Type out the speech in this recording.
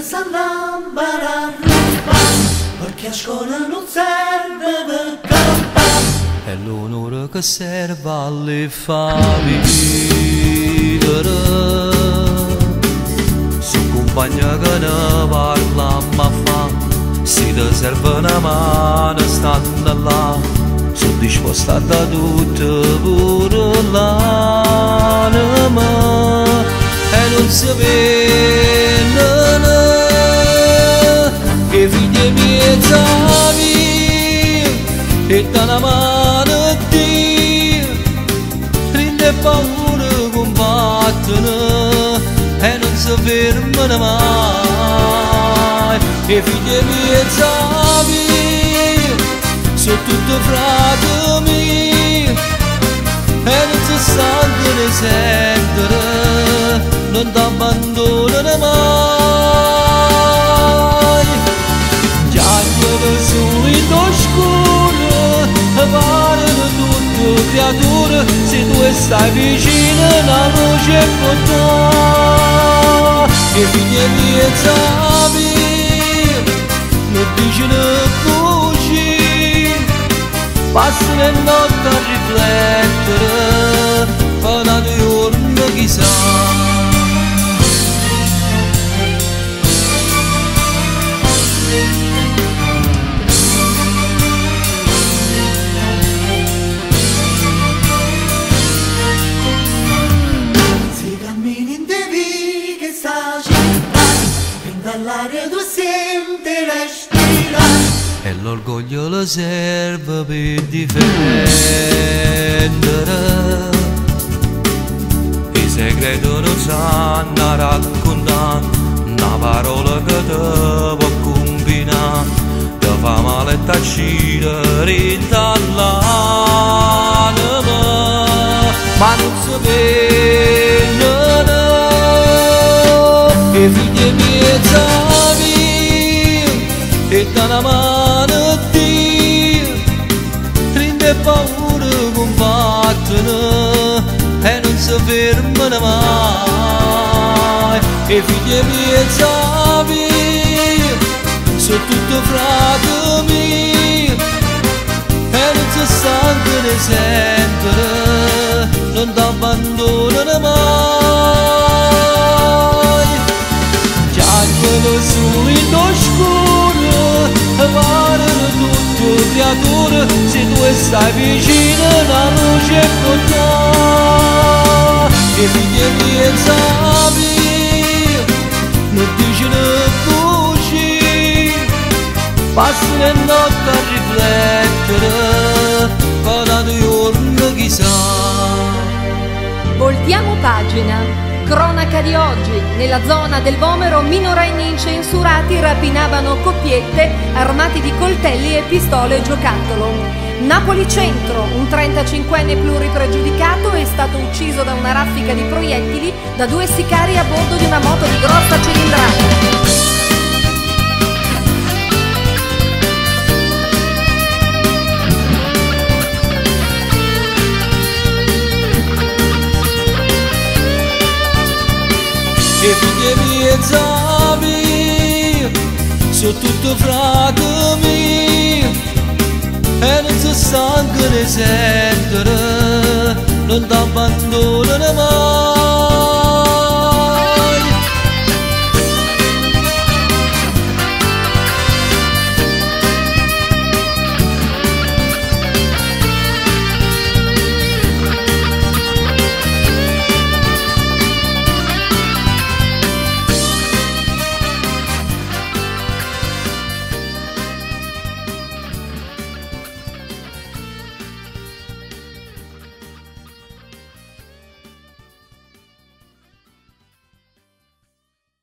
si annambara a ruba, perché a scuola non serve per campare. È l'onore che serve alle famiglie. Su compagna che ne parla ma fa, se ti serve una mano stando là, sono disposta a dare tutto pure l'anima. E non si vede che figli miei savi e da una mano a Dio rende paura combattono e non si fermano mai. E figli miei savi sono tutti fratelli e non si sanno ne sentono, non ti abbandonano mai. Chiacchiere solo in oscuro, parlano tutte creature, se tu stai vicino la luce è con te. E figli miei sapi, non dicono così, passano le notti a riflettere, fino a giorno chissà. Dall'aria tu senti respirare E l'orgoglio lo serve per difendere. I segreti non sanno raccontare, una parola che ti può combinare, ti fa male e ti uccidere dall'anima, ma non si vede. E figli miei savi e da una mano a Dio rende paura combattono e non si fermano mai. E figli miei savi sono tutti fratelli e non si sanno ne sentono, non ti abbandonano mai. Chiacchiere solo in oscuro, parlano tutte creature, se tu stai vicino la luce è con te. E figli miei sapi, non dicono così, passano le notti a riflettere, fino a giorno chissà. Voltiamo pagina. Cronaca di oggi. Nella zona del Vomero minorenni incensurati rapinavano coppiette armati di coltelli e pistole giocattolo. Napoli Centro. Un 35enne pluripregiudicato è stato ucciso da una raffica di proiettili da due sicari a bordo di una moto di grossa cilindrata. E figli miei sapi sono tutti fratelli e non si sanno ne sentono, non ti abbandonano mai.